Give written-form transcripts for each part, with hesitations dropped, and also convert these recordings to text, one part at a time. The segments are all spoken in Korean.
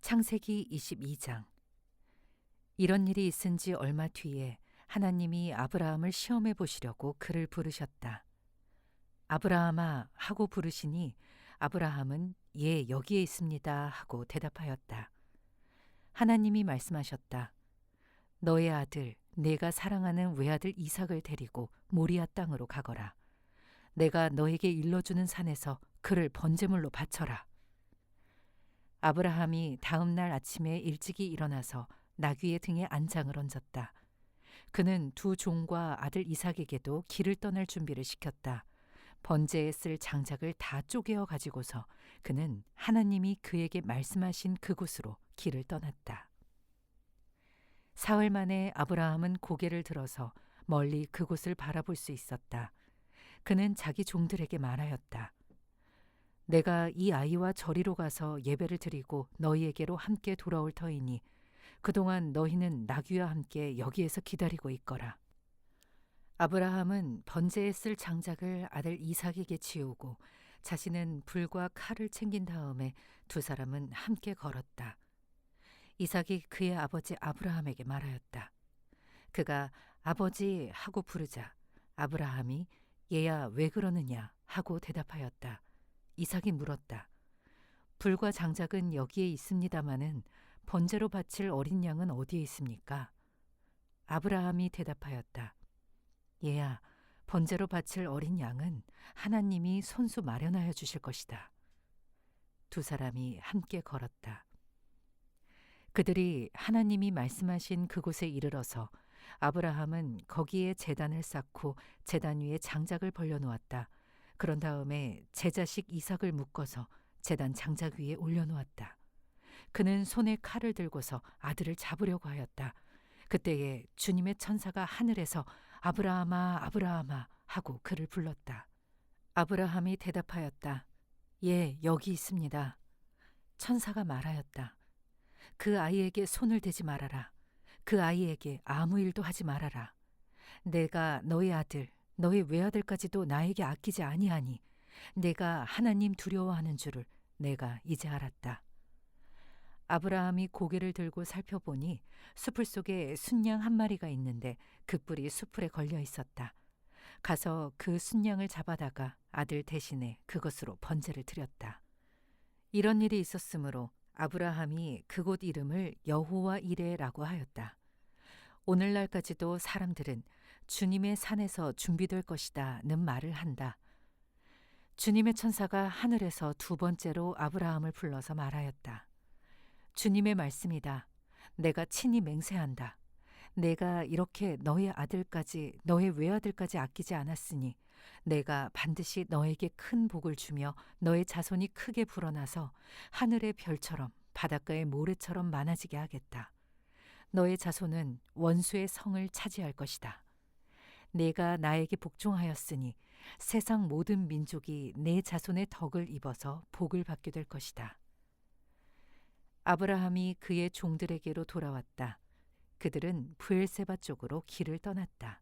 창세기 22장. 이런 일이 있은 지 얼마 뒤에 하나님이 아브라함을 시험해 보시려고 그를 부르셨다. 아브라함아 하고 부르시니 아브라함은 예, 여기에 있습니다 하고 대답하였다. 하나님이 말씀하셨다. 너의 아들, 내가 사랑하는 외아들 이삭을 데리고 모리아 땅으로 가거라. 내가 너에게 일러주는 산에서 그를 번제물로 바쳐라. 아브라함이 다음 날 아침에 일찍이 일어나서 나귀의 등에 안장을 얹었다. 그는 두 종과 아들 이삭에게도 길을 떠날 준비를 시켰다. 번제에 쓸 장작을 다 쪼개어 가지고서 그는 하나님이 그에게 말씀하신 그곳으로 길을 떠났다. 사흘 만에 아브라함은 고개를 들어서 멀리 그곳을 바라볼 수 있었다. 그는 자기 종들에게 말하였다. 내가 이 아이와 저리로 가서 예배를 드리고 너희에게로 함께 돌아올 터이니 그동안 너희는 나귀와 함께 여기에서 기다리고 있거라. 아브라함은 번제에 쓸 장작을 아들 이삭에게 지우고 자신은 불과 칼을 챙긴 다음에 두 사람은 함께 걸었다. 이삭이 그의 아버지 아브라함에게 말하였다. 그가 아버지 하고 부르자 아브라함이 얘야 왜 그러느냐 하고 대답하였다. 이삭이 물었다. 불과 장작은 여기에 있습니다마는 번제로 바칠 어린 양은 어디에 있습니까? 아브라함이 대답하였다. 얘야, 번제로 바칠 어린 양은 하나님이 손수 마련하여 주실 것이다. 두 사람이 함께 걸었다. 그들이 하나님이 말씀하신 그곳에 이르러서 아브라함은 거기에 제단을 쌓고 제단 위에 장작을 벌려놓았다. 그런 다음에 제 자식 이삭을 묶어서 제단 장작 위에 올려놓았다. 그는 손에 칼을 들고서 아들을 잡으려고 하였다. 그때에 주님의 천사가 하늘에서 아브라함아 아브라함아 하고 그를 불렀다. 아브라함이 대답하였다. 예, 여기 있습니다. 천사가 말하였다. 그 아이에게 손을 대지 말아라. 그 아이에게 아무 일도 하지 말아라. 내가 너의 아들, 너의 외아들까지도 나에게 아끼지 아니하니 내가 하나님 두려워하는 줄을 내가 이제 알았다. 아브라함이 고개를 들고 살펴보니 수풀 속에 순양 한 마리가 있는데 그 뿔이 수풀에 걸려 있었다. 가서 그 순양을 잡아다가 아들 대신에 그것으로 번제를 드렸다. 이런 일이 있었으므로 아브라함이 그곳 이름을 여호와 이레라고 하였다. 오늘날까지도 사람들은 주님의 산에서 준비될 것이다는 말을 한다. 주님의 천사가 하늘에서 두 번째로 아브라함을 불러서 말하였다. 주님의 말씀이다. 내가 친히 맹세한다. 내가 이렇게 너의 아들까지 너의 외아들까지 아끼지 않았으니 내가 반드시 너에게 큰 복을 주며 너의 자손이 크게 불어나서 하늘의 별처럼 바닷가의 모래처럼 많아지게 하겠다. 너의 자손은 원수의 성을 차지할 것이다. 내가 나에게 복종하였으니 세상 모든 민족이 내 자손의 덕을 입어서 복을 받게 될 것이다. 아브라함이 그의 종들에게로 돌아왔다. 그들은 브엘세바 쪽으로 길을 떠났다.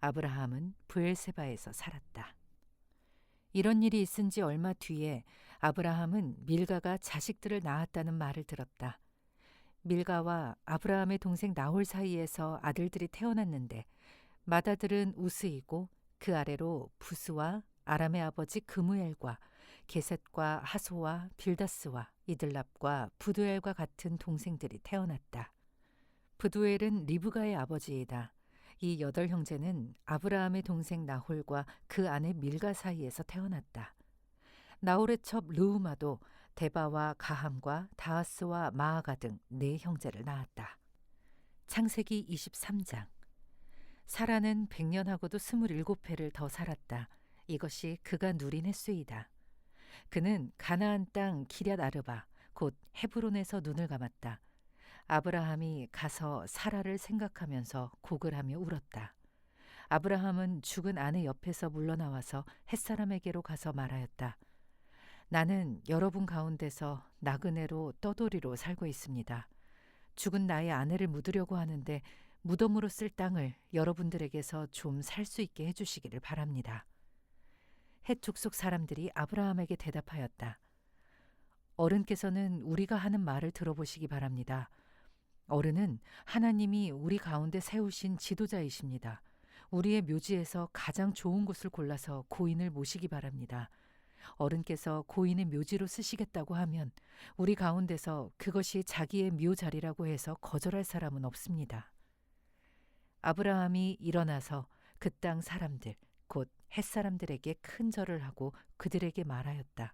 아브라함은 브엘세바에서 살았다. 이런 일이 있은 지 얼마 뒤에 아브라함은 밀가가 자식들을 낳았다는 말을 들었다. 밀가와 아브라함의 동생 나홀 사이에서 아들들이 태어났는데 맏아들은 우스이고 그 아래로 부스와 아람의 아버지 그무엘과 게셋과 하소와 빌다스와 이들랍과 부두엘과 같은 동생들이 태어났다. 부두엘은 리브가의 아버지이다. 이 8형제는 아브라함의 동생 나홀과 그 아내 밀가 사이에서 태어났다. 나홀의 첩 르우마도 데바와 가함과 다하스와 마아가 등 4형제를 낳았다. 창세기 23장. 사라는 100년하고도 27회를 더 살았다. 이것이 그가 누린 횟수이다. 그는 가나안 땅 기럇 아르바 곧 헤브론에서 눈을 감았다. 아브라함이 가서 사라를 생각하면서 곡을 하며 울었다. 아브라함은 죽은 아내 옆에서 물러나와서 햇사람에게로 가서 말하였다. 나는 여러분 가운데서 나그네로 떠돌이로 살고 있습니다. 죽은 나의 아내를 묻으려고 하는데 무덤으로 쓸 땅을 여러분들에게서 좀 살 수 있게 해주시기를 바랍니다. 헷 족속 사람들이 아브라함에게 대답하였다. 어른께서는 우리가 하는 말을 들어보시기 바랍니다. 어른은 하나님이 우리 가운데 세우신 지도자이십니다. 우리의 묘지에서 가장 좋은 곳을 골라서 고인을 모시기 바랍니다. 어른께서 고인의 묘지로 쓰시겠다고 하면 우리 가운데서 그것이 자기의 묘 자리라고 해서 거절할 사람은 없습니다. 아브라함이 일어나서 그 땅 사람들, 곧 햇사람들에게 큰 절을 하고 그들에게 말하였다.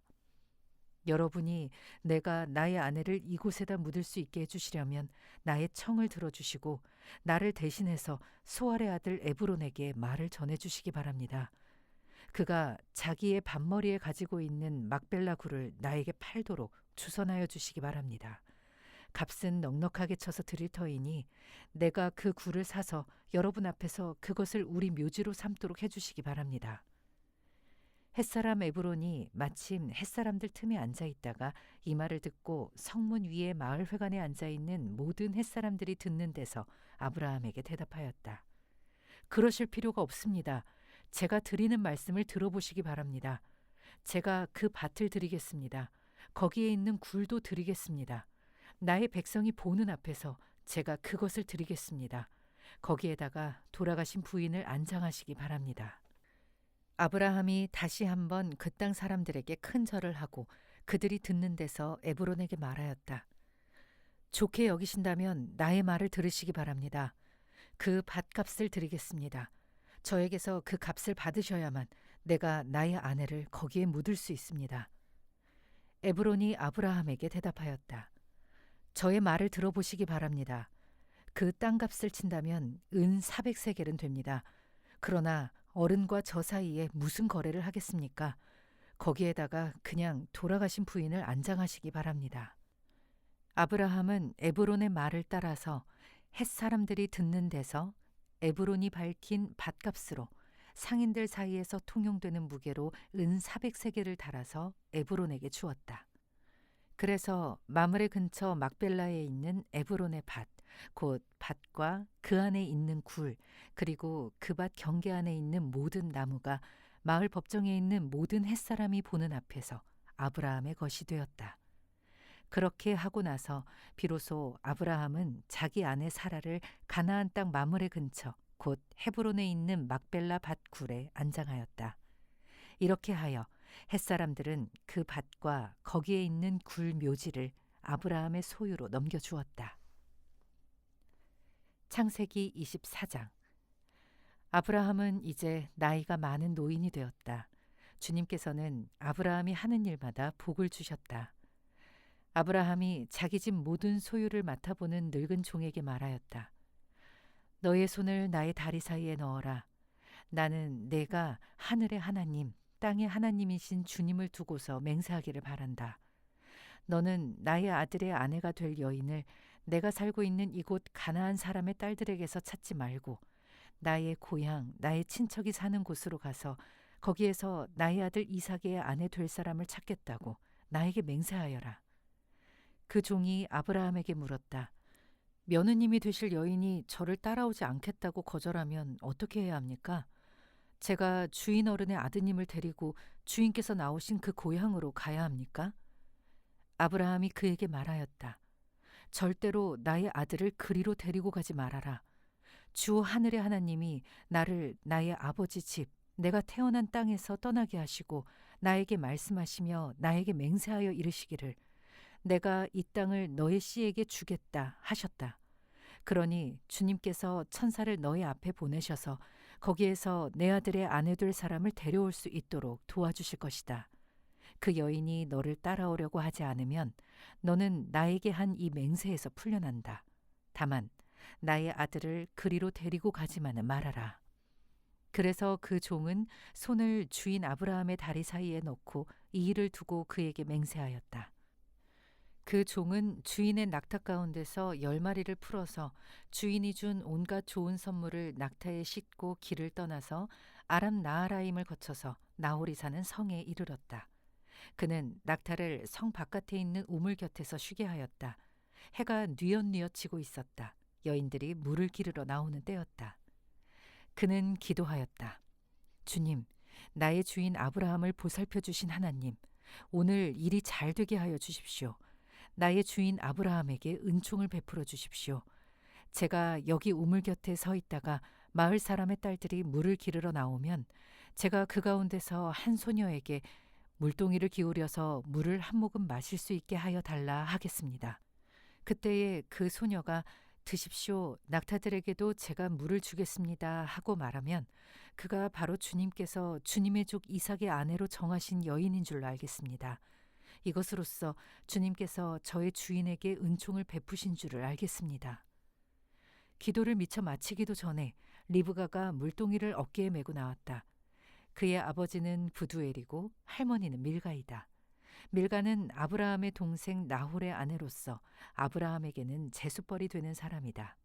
여러분이 내가 나의 아내를 이곳에다 묻을 수 있게 해주시려면 나의 청을 들어주시고 나를 대신해서 소알의 아들 에브론에게 말을 전해주시기 바랍니다. 그가 자기의 밭머리에 가지고 있는 막벨라 굴을 나에게 팔도록 주선하여 주시기 바랍니다. 값은 넉넉하게 쳐서 드릴 터이니 내가 그 굴을 사서 여러분 앞에서 그것을 우리 묘지로 삼도록 해주시기 바랍니다. 햇사람 에브론이 마침 햇사람들 틈에 앉아 있다가 이 말을 듣고 성문 위에 마을 회관에 앉아 있는 모든 햇사람들이 듣는 데서 아브라함에게 대답하였다. 그러실 필요가 없습니다. 제가 드리는 말씀을 들어보시기 바랍니다. 제가 그 밭을 드리겠습니다. 거기에 있는 굴도 드리겠습니다. 나의 백성이 보는 앞에서 제가 그것을 드리겠습니다. 거기에다가 돌아가신 부인을 안장하시기 바랍니다. 아브라함이 다시 한번 그 땅 사람들에게 큰 절을 하고 그들이 듣는 데서 에브론에게 말하였다. 좋게 여기신다면 나의 말을 들으시기 바랍니다. 그 밭값을 드리겠습니다. 저에게서 그 값을 받으셔야만 내가 나의 아내를 거기에 묻을 수 있습니다. 에브론이 아브라함에게 대답하였다. 저의 말을 들어보시기 바랍니다. 그 땅값을 친다면 은 400세겔은 됩니다. 그러나 어른과 저 사이에 무슨 거래를 하겠습니까? 거기에다가 그냥 돌아가신 부인을 안장하시기 바랍니다. 아브라함은 에브론의 말을 따라서 헷 사람들이 듣는 데서 에브론이 밝힌 밭값으로 상인들 사이에서 통용되는 무게로 은 400세겔을 달아서 에브론에게 주었다. 그래서 마므레 근처 막벨라에 있는 에브론의 밭, 곧 밭과 그 안에 있는 굴, 그리고 그 밭 경계 안에 있는 모든 나무가 마을 법정에 있는 모든 햇사람이 보는 앞에서 아브라함의 것이 되었다. 그렇게 하고 나서 비로소 아브라함은 자기 아내 사라를 가나안 땅 마므레 근처, 곧 헤브론에 있는 막벨라 밭 굴에 안장하였다. 이렇게 하여 햇사람들은 그 밭과 거기에 있는 굴 묘지를 아브라함의 소유로 넘겨주었다. 창세기 24장. 아브라함은 이제 나이가 많은 노인이 되었다. 주님께서는 아브라함이 하는 일마다 복을 주셨다. 아브라함이 자기 집 모든 소유를 맡아보는 늙은 종에게 말하였다. 너의 손을 나의 다리 사이에 넣어라. 나는 내가 하늘의 하나님, 땅의 하나님이신 주님을 두고서 맹세하기를 바란다. 너는 나의 아들의 아내가 될 여인을 내가 살고 있는 이곳 가나안 사람의 딸들에게서 찾지 말고 나의 고향, 나의 친척이 사는 곳으로 가서 거기에서 나의 아들 이삭의 아내 될 사람을 찾겠다고 나에게 맹세하여라. 그 종이 아브라함에게 물었다. 며느님이 되실 여인이 저를 따라오지 않겠다고 거절하면 어떻게 해야 합니까? 제가 주인 어른의 아드님을 데리고 주인께서 나오신 그 고향으로 가야 합니까? 아브라함이 그에게 말하였다. 절대로 나의 아들을 그리로 데리고 가지 말아라. 주 하늘의 하나님이 나를 나의 아버지 집, 내가 태어난 땅에서 떠나게 하시고 나에게 말씀하시며 나에게 맹세하여 이르시기를 내가 이 땅을 너의 씨에게 주겠다 하셨다. 그러니 주님께서 천사를 너의 앞에 보내셔서 거기에서 내 아들의 아내 될 사람을 데려올 수 있도록 도와주실 것이다. 그 여인이 너를 따라오려고 하지 않으면 너는 나에게 한 이 맹세에서 풀려난다. 다만 나의 아들을 그리로 데리고 가지만은 말아라. 그래서 그 종은 손을 주인 아브라함의 다리 사이에 넣고 이 일을 두고 그에게 맹세하였다. 그 종은 주인의 낙타 가운데서 10마리를 풀어서 주인이 준 온갖 좋은 선물을 낙타에 싣고 길을 떠나서 아람 나하라임을 거쳐서 나홀이 사는 성에 이르렀다. 그는 낙타를 성 바깥에 있는 우물 곁에서 쉬게 하였다. 해가 뉘엿뉘엿 지고 있었다. 여인들이 물을 기르러 나오는 때였다. 그는 기도하였다. 주님, 나의 주인 아브라함을 보살펴 주신 하나님, 오늘 일이 잘 되게 하여 주십시오. 나의 주인 아브라함에게 은총을 베풀어 주십시오. 제가 여기 우물 곁에 서 있다가 마을 사람의 딸들이 물을 기르러 나오면 제가 그 가운데서 한 소녀에게 물동이를 기울여서 물을 한 모금 마실 수 있게 하여 달라 하겠습니다. 그때에 그 소녀가 드십시오. 낙타들에게도 제가 물을 주겠습니다 하고 말하면 그가 바로 주님께서 주님의 족 이삭의 아내로 정하신 여인인 줄로 알겠습니다. 이것으로써 주님께서 저의 주인에게 은총을 베푸신 줄을 알겠습니다. 기도를 미처 마치기도 전에 리브가가 물동이를 어깨에 메고 나왔다. 그의 아버지는 부두엘이고 할머니는 밀가이다. 밀가는 아브라함의 동생 나홀의 아내로서 아브라함에게는 제수벌이 되는 사람이다.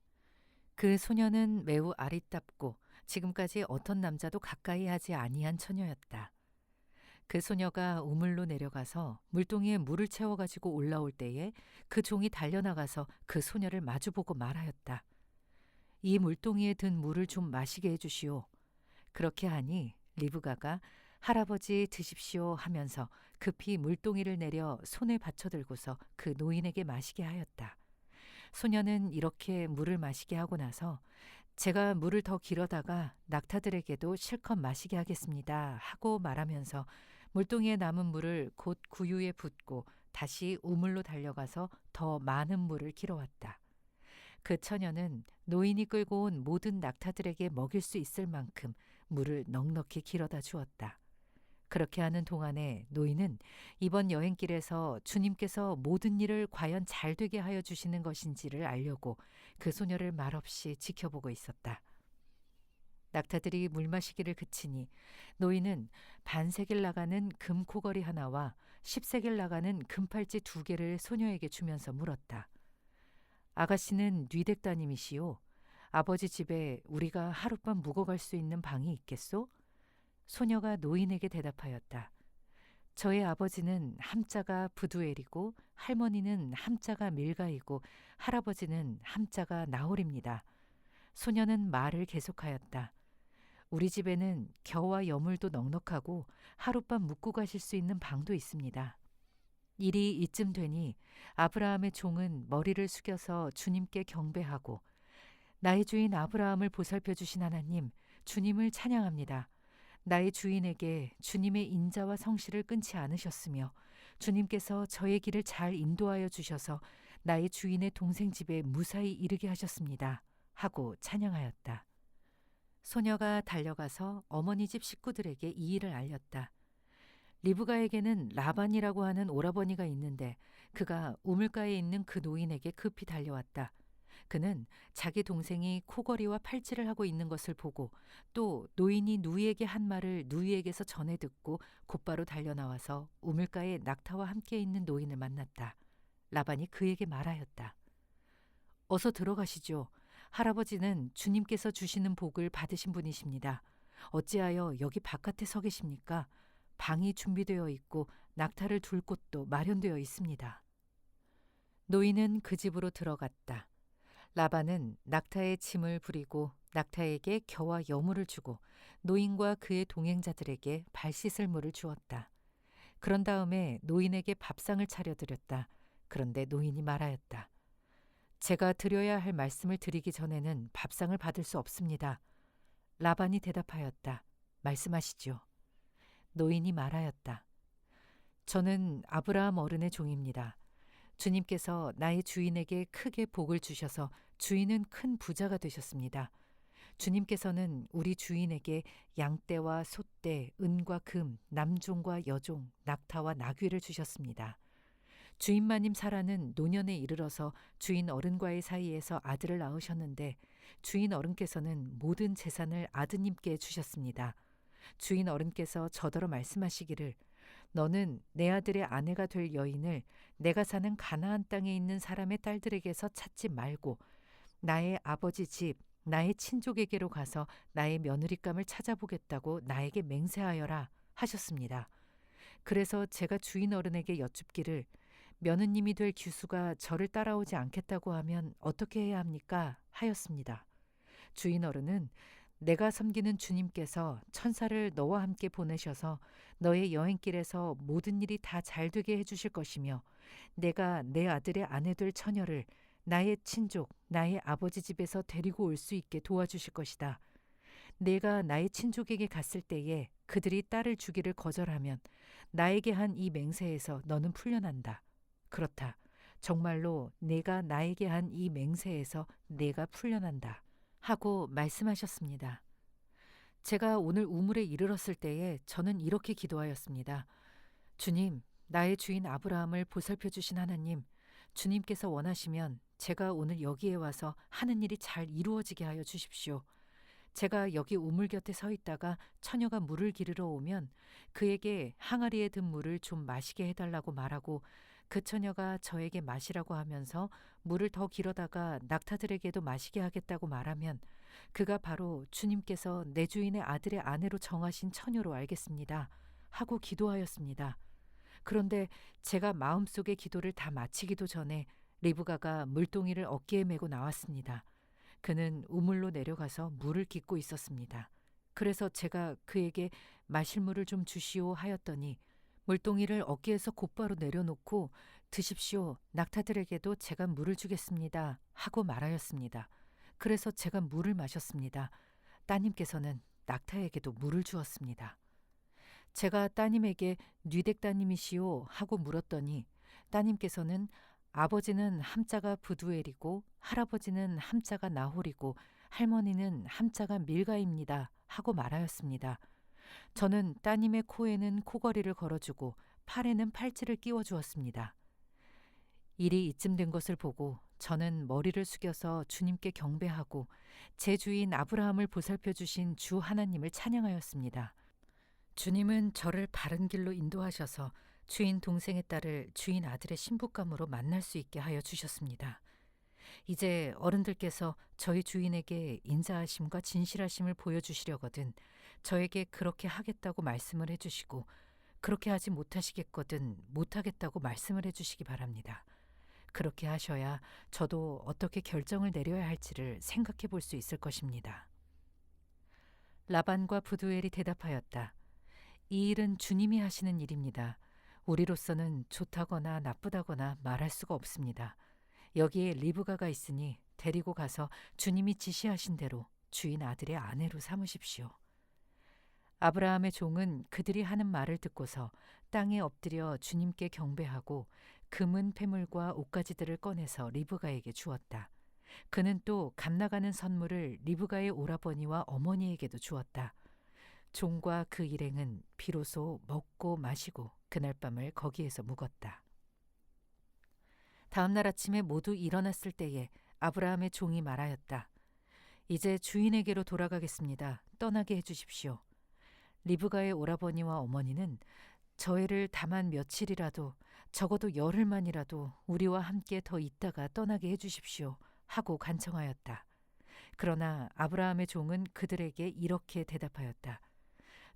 그 소녀는 매우 아리답고 지금까지 어떤 남자도 가까이 하지 아니한 처녀였다. 그 소녀가 우물로 내려가서 물동이에 물을 채워가지고 올라올 때에 그 종이 달려나가서 그 소녀를 마주보고 말하였다. 이 물동이에 든 물을 좀 마시게 해주시오. 그렇게 하니 리브가가 할아버지 드십시오 하면서 급히 물동이를 내려 손에 받쳐들고서 그 노인에게 마시게 하였다. 소녀는 이렇게 물을 마시게 하고 나서 제가 물을 더 길어다가 낙타들에게도 실컷 마시게 하겠습니다 하고 말하면서 물동이에 남은 물을 곧 구유에 붓고 다시 우물로 달려가서 더 많은 물을 길어왔다. 그 처녀는 노인이 끌고 온 모든 낙타들에게 먹일 수 있을 만큼 물을 넉넉히 길어다 주었다. 그렇게 하는 동안에 노인은 이번 여행길에서 주님께서 모든 일을 과연 잘 되게 하여 주시는 것인지를 알려고 그 소녀를 말없이 지켜보고 있었다. 낙타들이 물 마시기를 그치니 노인은 반세겔 나가는 금코걸이 하나와 10세겔 나가는 금팔찌 2개를 소녀에게 주면서 물었다. 아가씨는 뉘댁 따님이시오. 아버지 집에 우리가 하룻밤 묵어갈 수 있는 방이 있겠소? 소녀가 노인에게 대답하였다. 저의 아버지는 함자가 부두엘이고 할머니는 함자가 밀가이고 할아버지는 함자가 나홀입니다. 소녀는 말을 계속하였다. 우리 집에는 겨와 여물도 넉넉하고 하룻밤 묵고 가실 수 있는 방도 있습니다. 일이 이쯤 되니 아브라함의 종은 머리를 숙여서 주님께 경배하고 나의 주인 아브라함을 보살펴 주신 하나님, 주님을 찬양합니다. 나의 주인에게 주님의 인자와 성실을 끊지 않으셨으며 주님께서 저의 길을 잘 인도하여 주셔서 나의 주인의 동생 집에 무사히 이르게 하셨습니다. 하고 찬양하였다. 소녀가 달려가서 어머니 집 식구들에게 이 일을 알렸다. 리브가에게는 라반이라고 하는 오라버니가 있는데 그가 우물가에 있는 그 노인에게 급히 달려왔다. 그는 자기 동생이 코걸이와 팔찌를 하고 있는 것을 보고 또 노인이 누이에게 한 말을 누이에게서 전해 듣고 곧바로 달려나와서 우물가에 낙타와 함께 있는 노인을 만났다. 라반이 그에게 말하였다. 어서 들어가시죠. 할아버지는 주님께서 주시는 복을 받으신 분이십니다. 어찌하여 여기 바깥에 서 계십니까? 방이 준비되어 있고 낙타를 둘 곳도 마련되어 있습니다. 노인은 그 집으로 들어갔다. 라반은 낙타의 짐을 부리고 낙타에게 겨와 여물을 주고 노인과 그의 동행자들에게 발 씻을 물을 주었다. 그런 다음에 노인에게 밥상을 차려드렸다. 그런데 노인이 말하였다. 제가 드려야 할 말씀을 드리기 전에는 밥상을 받을 수 없습니다. 라반이 대답하였다. 말씀하시죠. 노인이 말하였다. 저는 아브라함 어른의 종입니다. 주님께서 나의 주인에게 크게 복을 주셔서 주인은 큰 부자가 되셨습니다. 주님께서는 우리 주인에게 양떼와 소떼, 은과 금, 남종과 여종, 낙타와 나귀를 주셨습니다. 주인 마님 사라는 노년에 이르러서 주인 어른과의 사이에서 아들을 낳으셨는데 주인 어른께서는 모든 재산을 아드님께 주셨습니다. 주인 어른께서 저더러 말씀하시기를 너는 내 아들의 아내가 될 여인을 내가 사는 가나안 땅에 있는 사람의 딸들에게서 찾지 말고 나의 아버지 집, 나의 친족에게로 가서 나의 며느리감을 찾아보겠다고 나에게 맹세하여라 하셨습니다. 그래서 제가 주인 어른에게 여쭙기를 며느님이 될 규수가 저를 따라오지 않겠다고 하면 어떻게 해야 합니까? 하였습니다. 주인 어른은 내가 섬기는 주님께서 천사를 너와 함께 보내셔서 너의 여행길에서 모든 일이 다 잘 되게 해주실 것이며 내가 내 아들의 아내 될 처녀를 나의 친족, 나의 아버지 집에서 데리고 올 수 있게 도와주실 것이다. 내가 나의 친족에게 갔을 때에 그들이 딸을 주기를 거절하면 나에게 한 이 맹세에서 너는 풀려난다. 그렇다. 정말로 내가 나에게 한 이 맹세에서 내가 풀려난다. 하고 말씀하셨습니다. 제가 오늘 우물에 이르렀을 때에 저는 이렇게 기도하였습니다. 주님, 나의 주인 아브라함을 보살펴 주신 하나님, 주님께서 원하시면 제가 오늘 여기에 와서 하는 일이 잘 이루어지게 하여 주십시오. 제가 여기 우물 곁에 서 있다가 처녀가 물을 기르러 오면 그에게 항아리에 든 물을 좀 마시게 해달라고 말하고 그 처녀가 저에게 마시라고 하면서 물을 더 길어다가 낙타들에게도 마시게 하겠다고 말하면 그가 바로 주님께서 내 주인의 아들의 아내로 정하신 처녀로 알겠습니다. 하고 기도하였습니다. 그런데 제가 마음속의 기도를 다 마치기도 전에 리브가가 물동이를 어깨에 메고 나왔습니다. 그는 우물로 내려가서 물을 깃고 있었습니다. 그래서 제가 그에게 마실 물을 좀 주시오 하였더니 물동이를 어깨에서 곧바로 내려놓고 드십시오. 낙타들에게도 제가 물을 주겠습니다. 하고 말하였습니다. 그래서 제가 물을 마셨습니다. 따님께서는 낙타에게도 물을 주었습니다. 제가 따님에게 뉘댁 따님이시오 하고 물었더니 따님께서는 아버지는 함자가 부두엘이고 할아버지는 함자가 나홀이고 할머니는 함자가 밀가입니다 하고 말하였습니다. 저는 따님의 코에는 코걸이를 걸어주고 팔에는 팔찌를 끼워주었습니다. 일이 이쯤 된 것을 보고 저는 머리를 숙여서 주님께 경배하고 제 주인 아브라함을 보살펴 주신 주 하나님을 찬양하였습니다. 주님은 저를 바른 길로 인도하셔서 주인 동생의 딸을 주인 아들의 신부감으로 만날 수 있게 하여 주셨습니다. 이제 어른들께서 저희 주인에게 인자하심과 진실하심을 보여주시려거든 저에게 그렇게 하겠다고 말씀을 해주시고 그렇게 하지 못하시겠거든 못하겠다고 말씀을 해주시기 바랍니다. 그렇게 하셔야 저도 어떻게 결정을 내려야 할지를 생각해 볼 수 있을 것입니다. 라반과 부두엘이 대답하였다. 이 일은 주님이 하시는 일입니다. 우리로서는 좋다거나 나쁘다거나 말할 수가 없습니다. 여기에 리브가가 있으니 데리고 가서 주님이 지시하신 대로 주인 아들의 아내로 삼으십시오. 아브라함의 종은 그들이 하는 말을 듣고서 땅에 엎드려 주님께 경배하고 금은 패물과 옷가지들을 꺼내서 리브가에게 주었다. 그는 또 값나가는 선물을 리브가의 오라버니와 어머니에게도 주었다. 종과 그 일행은 비로소 먹고 마시고 그날 밤을 거기에서 묵었다. 다음 날 아침에 모두 일어났을 때에 아브라함의 종이 말하였다. 이제 주인에게로 돌아가겠습니다. 떠나게 해주십시오. 리브가의 오라버니와 어머니는 저희를 다만 며칠이라도 적어도 열흘만이라도 우리와 함께 더 있다가 떠나게 해주십시오. 하고 간청하였다. 그러나 아브라함의 종은 그들에게 이렇게 대답하였다.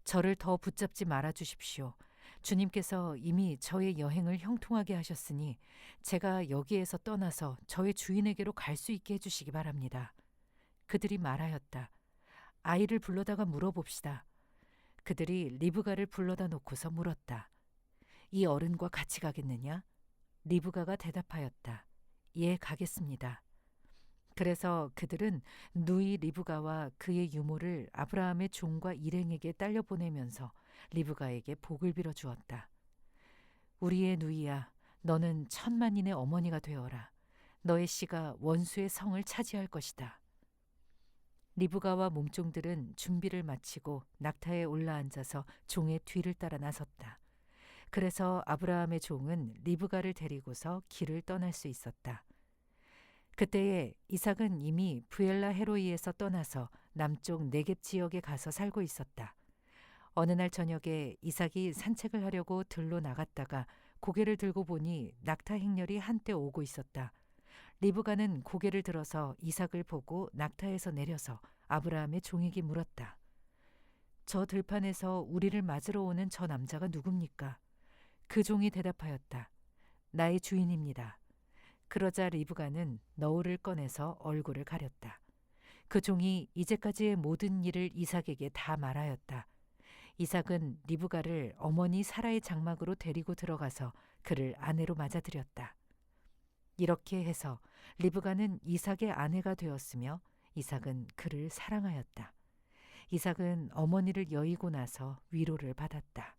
저를 더 붙잡지 말아 주십시오. 주님께서 이미 저의 여행을 형통하게 하셨으니 제가 여기에서 떠나서 저의 주인에게로 갈 수 있게 해주시기 바랍니다. 그들이 말하였다. 아이를 불러다가 물어봅시다. 그들이 리브가를 불러다 놓고서 물었다. 이 어른과 같이 가겠느냐? 리브가가 대답하였다. 예, 가겠습니다. 그래서 그들은 누이 리브가와 그의 유모를 아브라함의 종과 일행에게 딸려 보내면서 리브가에게 복을 빌어 주었다. 우리의 누이야, 너는 천만인의 어머니가 되어라. 너의 씨가 원수의 성을 차지할 것이다. 리브가와 몸종들은 준비를 마치고 낙타에 올라앉아서 종의 뒤를 따라 나섰다. 그래서 아브라함의 종은 리브가를 데리고서 길을 떠날 수 있었다. 그때에 이삭은 이미 부엘라 헤로이에서 떠나서 남쪽 네겝 지역에 가서 살고 있었다. 어느 날 저녁에 이삭이 산책을 하려고 들로 나갔다가 고개를 들고 보니 낙타 행렬이 한때 오고 있었다. 리브가는 고개를 들어서 이삭을 보고 낙타에서 내려서 아브라함의 종에게 물었다. 저 들판에서 우리를 맞으러 오는 저 남자가 누굽니까? 그 종이 대답하였다. 나의 주인입니다. 그러자 리브가는 너울을 꺼내서 얼굴을 가렸다. 그 종이 이제까지의 모든 일을 이삭에게 다 말하였다. 이삭은 리브가를 어머니 사라의 장막으로 데리고 들어가서 그를 아내로 맞아들였다. 이렇게 해서 리브가는 이삭의 아내가 되었으며 이삭은 그를 사랑하였다. 이삭은 어머니를 여의고 나서 위로를 받았다.